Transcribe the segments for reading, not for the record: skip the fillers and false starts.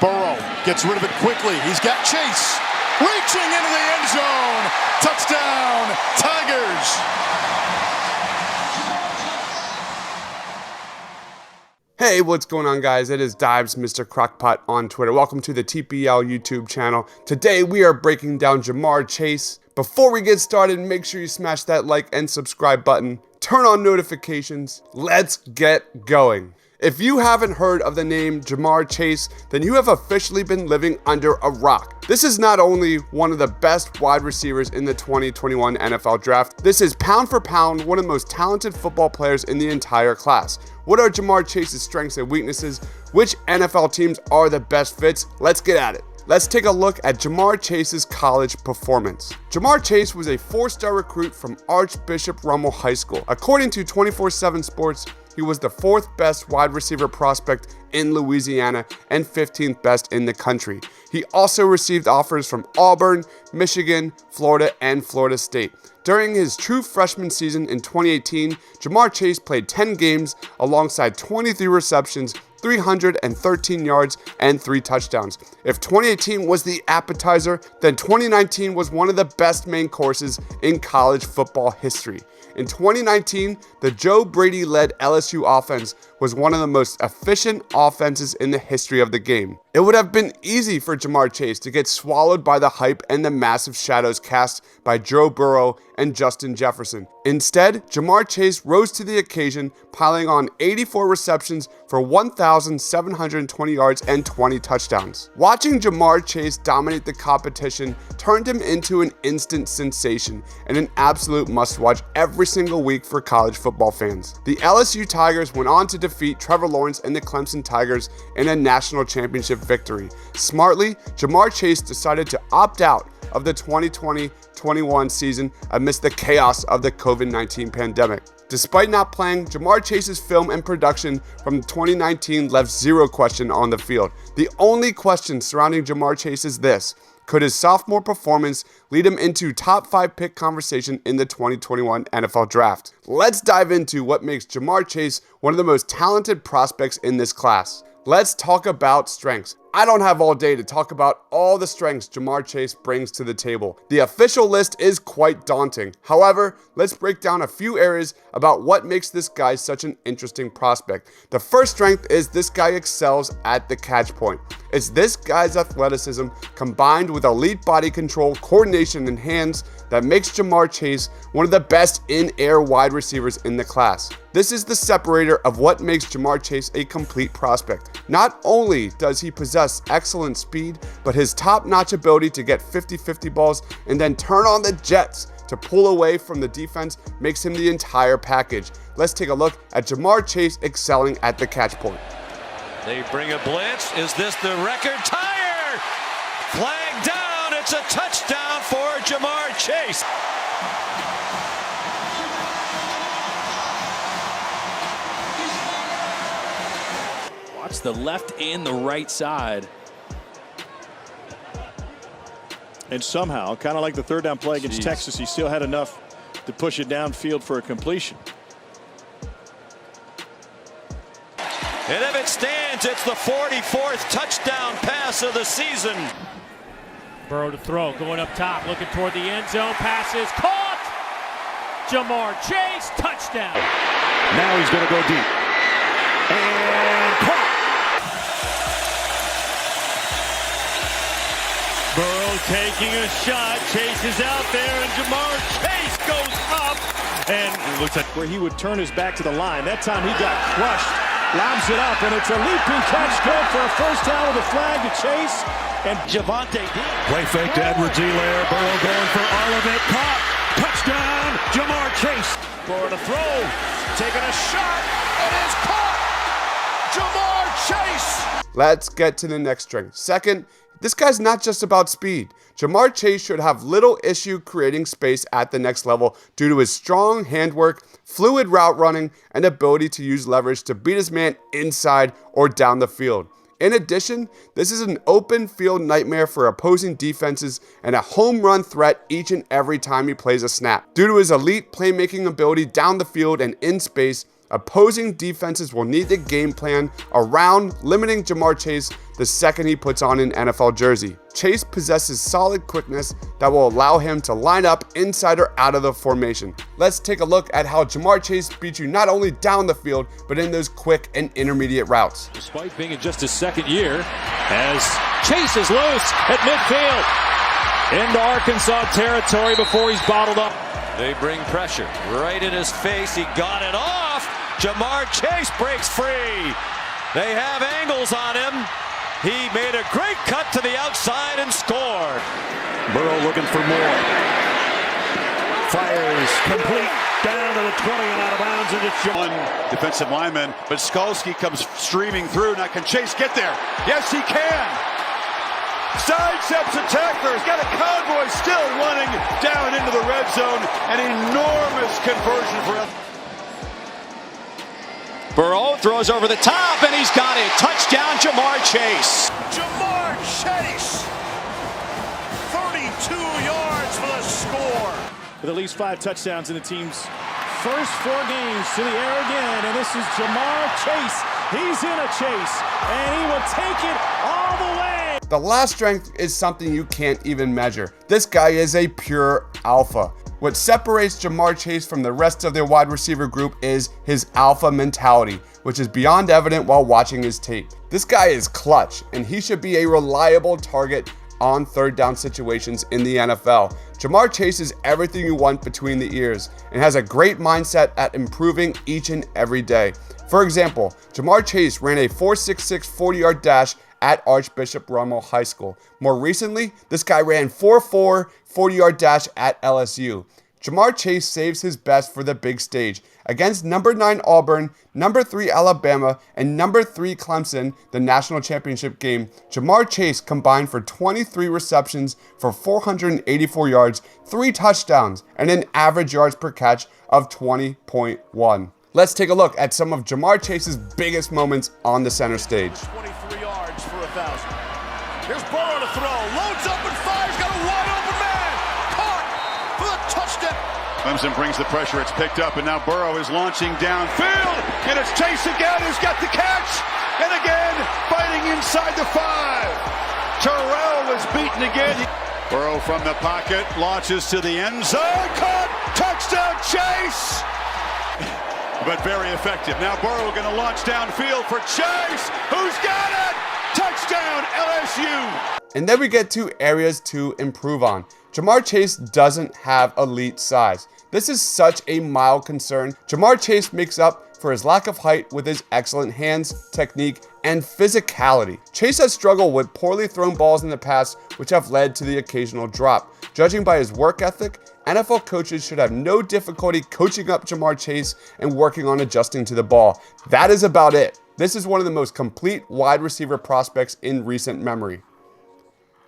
Burrow gets rid of it quickly. He's got Chase reaching into the end zone. Touchdown, Tigers. Hey, what's going on, guys? It is Dives, Mr. Crockpot on Twitter. Welcome to the TPL YouTube channel. Today we are breaking down Jamar Chase. Before we get started, make sure you smash that like and subscribe button. Turn on notifications. Let's get going. If you haven't heard of the name Jamar Chase, then you have officially been living under a rock. This is not only one of the best wide receivers in the 2021 NFL Draft, this is pound for pound one of the most talented football players in the entire class. What are Jamar Chase's strengths and weaknesses? Which NFL teams are the best fits? Let's get at it. Let's take a look at Jamar Chase's college performance. Jamar Chase was a 4-star recruit from Archbishop Rummel High School. According to 24/7 Sports, he was the 4th best wide receiver prospect in Louisiana and 15th best in the country. He also received offers from Auburn, Michigan, Florida, and Florida State. During his true freshman season in 2018, Jamar Chase played 10 games alongside 23 receptions, 313 yards, and 3 touchdowns. If 2018 was the appetizer, then 2019 was one of the best main courses in college football history. In 2019, the Joe Brady-led LSU offense was one of the most efficient offenses in the history of the game. It would have been easy for Jamar Chase to get swallowed by the hype and the massive shadows cast by Joe Burrow and Justin Jefferson. Instead, Jamar Chase rose to the occasion, piling on 84 receptions for 1,720 yards and 20 touchdowns. Watching Jamar Chase dominate the competition turned him into an instant sensation and an absolute must-watch every single week for college football fans. The LSU Tigers went on to defeat Trevor Lawrence and the Clemson Tigers in a national championship victory. Smartly, Jamar Chase decided to opt out of the 2020-21 season amidst the chaos of the COVID-19 pandemic. Despite not playing, Jamar Chase's film and production from 2019 left zero question on the field. The only question surrounding Jamar Chase is this: could his sophomore performance lead him into top 5 pick conversation in the 2021 NFL Draft? Let's dive into what makes Jamar Chase one of the most talented prospects in this class. Let's talk about strengths. I don't have all day to talk about all the strengths Jamar Chase brings to the table. The official list is quite daunting. However, let's break down a few areas about what makes this guy such an interesting prospect. The first strength is this guy excels at the catch point. It's this guy's athleticism combined with elite body control, coordination, and hands that makes Jamar Chase one of the best in-air wide receivers in the class. This is the separator of what makes Jamar Chase a complete prospect. Not only does he possess excellent speed, but his top-notch ability to get 50-50 balls and then turn on the jets to pull away from the defense makes him the entire package. Let's take a look at Jamar Chase excelling at the catch point. They bring a blitz. Is this the record tire? Flag down. It's a touchdown for Jamar Chase. Watch the left and the right side. And somehow, kind of like the third down play against Texas, he still had enough to push it downfield for a completion. And if it stands, it's the 44th touchdown pass of the season. Burrow to throw, going up top, looking toward the end zone, passes caught! Jamar Chase, touchdown! Now he's going to go deep. And caught! Burrow taking a shot, Chase is out there, and Jamar Chase goes up, and it looks like where he would turn his back to the line. That time he got crushed, lobs it up, and it's a leaping catch, good for a first down with a flag to Chase, and Javonte Dean. Play fake to Edwards-Helaire, Burrow going for all of it, caught, touchdown, Jamar Chase. Burrow to throw, taking a shot, it is caught! Jamar Chase! Let's get to the next strength. Second, this guy's not just about speed. Jamar Chase should have little issue creating space at the next level due to his strong handwork, fluid route running, and ability to use leverage to beat his man inside or down the field. In addition, this is an open field nightmare for opposing defenses and a home run threat each and every time he plays a snap. Due to his elite playmaking ability down the field and in space, Opposing defenses will need to game plan around limiting Ja'Marr Chase the second he puts on an NFL jersey. Chase possesses solid quickness that will allow him to line up inside or out of the formation. Let's take a look at how Ja'Marr Chase beats you not only down the field, but in those quick and intermediate routes. Despite being in just his second year, as Chase is loose at midfield. Into Arkansas territory before he's bottled up. They bring pressure right in his face. He got it off. Ja'Marr Chase breaks free. They have angles on him. He made a great cut to the outside and scored. Burrow looking for more. Fires complete down to the 20 and out of bounds. And it's one defensive lineman, but Skalski comes streaming through. Now can Chase get there? Yes, he can. Sidesteps a tackler. He's got a Cowboy still running down into the red zone. An enormous conversion for him. Burrow throws over the top, and he's got it. Touchdown, Ja'Marr Chase. Ja'Marr Chase, 32 yards for the score. with at least 5 touchdowns in the team's first 4 games. To the air again, and this is Ja'Marr Chase. He's in a chase, and he will take it all the way. The last strength is something you can't even measure. This guy is a pure alpha. What separates Ja'Marr Chase from the rest of their wide receiver group is his alpha mentality, which is beyond evident while watching his tape. This guy is clutch, and he should be a reliable target on third down situations in the NFL. Ja'Marr Chase is everything you want between the ears and has a great mindset at improving each and every day. For example, Ja'Marr Chase ran a 4.66 40-yard dash at Archbishop Rummel High School. More recently, this guy ran 4.4 40-yard dash at LSU. Ja'Marr Chase saves his best for the big stage. Against number 9 Auburn, number 3 Alabama, and number 3 Clemson, the national championship game, Ja'Marr Chase combined for 23 receptions for 484 yards, 3 touchdowns, and an average yards per catch of 20.1. Let's take a look at some of Ja'Marr Chase's biggest moments on the center stage. 23 yards for 1,000. Here's Burrow to throw. Loads up and fires. Got a wide open man. Caught for the touchdown. Clemson brings the pressure. It's picked up, and now Burrow is launching downfield. And it's Chase again who's got the catch. And again, fighting inside the 5. Terrell is beaten again. Burrow from the pocket launches to the end zone. Caught. Touchdown, Chase. But very effective. Now Burrow going to launch downfield for Chase. Who's got it? Touchdown, LSU. And then we get to areas to improve on. Ja'Marr Chase doesn't have elite size. This is such a mild concern. Ja'Marr Chase makes up for his lack of height with his excellent hands, technique, and physicality. Chase has struggled with poorly thrown balls in the past, which have led to the occasional drop. Judging by his work ethic, NFL coaches should have no difficulty coaching up Ja'Marr Chase and working on adjusting to the ball. That is about it. This is one of the most complete wide receiver prospects in recent memory.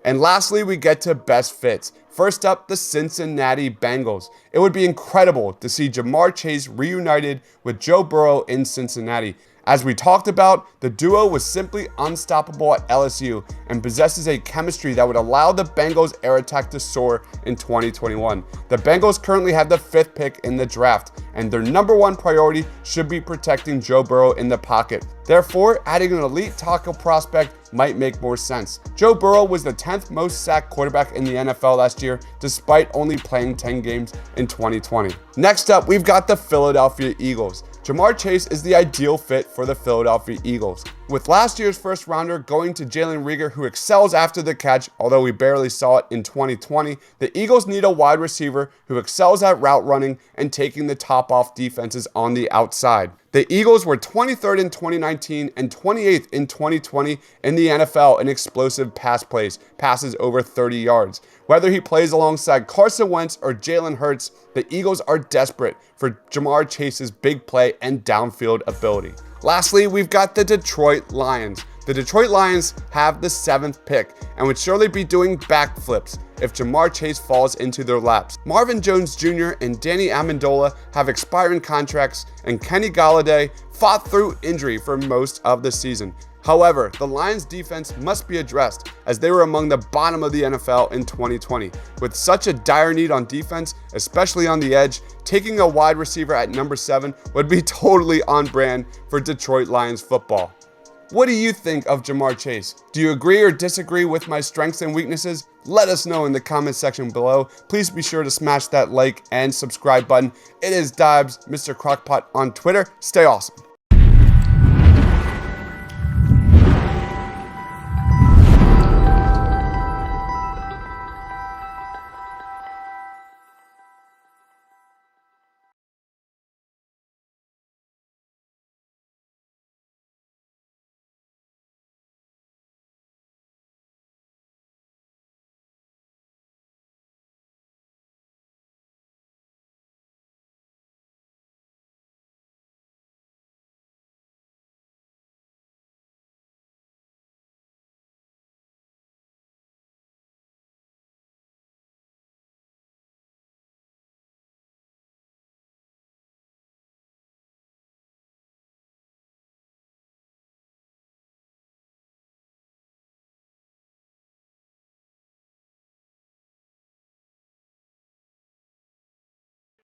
And lastly, we get to best fits. First up, the Cincinnati Bengals. It would be incredible to see Ja'Marr Chase reunited with Joe Burrow in Cincinnati. As we talked about, the duo was simply unstoppable at LSU and possesses a chemistry that would allow the Bengals' air attack to soar in 2021. The Bengals currently have the 5th pick in the draft, and their number 1 priority should be protecting Joe Burrow in the pocket. Therefore, adding an elite tackle prospect might make more sense. Joe Burrow was the 10th most sacked quarterback in the NFL last year, despite only playing 10 games in 2020. Next up, we've got the Philadelphia Eagles. Ja'Marr Chase is the ideal fit for the Philadelphia Eagles. With last year's first rounder going to Jalen Reagor, who excels after the catch, although we barely saw it in 2020, the Eagles need a wide receiver who excels at route running and taking the top off defenses on the outside. The Eagles were 23rd in 2019 and 28th in 2020 in the NFL in explosive pass plays, passes over 30 yards. Whether he plays alongside Carson Wentz or Jalen Hurts, the Eagles are desperate for Ja'Marr Chase's big play and downfield ability. Lastly, we've got the Detroit Lions. The Detroit Lions have the 7th pick and would surely be doing backflips if Ja'Marr Chase falls into their laps. Marvin Jones Jr. and Danny Amendola have expiring contracts, and Kenny Golladay fought through injury for most of the season. However, the Lions defense must be addressed as they were among the bottom of the NFL in 2020. With such a dire need on defense, especially on the edge, taking a wide receiver at number 7 would be totally on brand for Detroit Lions football. What do you think of Ja'Marr Chase? Do you agree or disagree with my strengths and weaknesses? Let us know in the comment section below. Please be sure to smash that like and subscribe button. It is Dibes, Mr. Crockpot on Twitter. Stay awesome.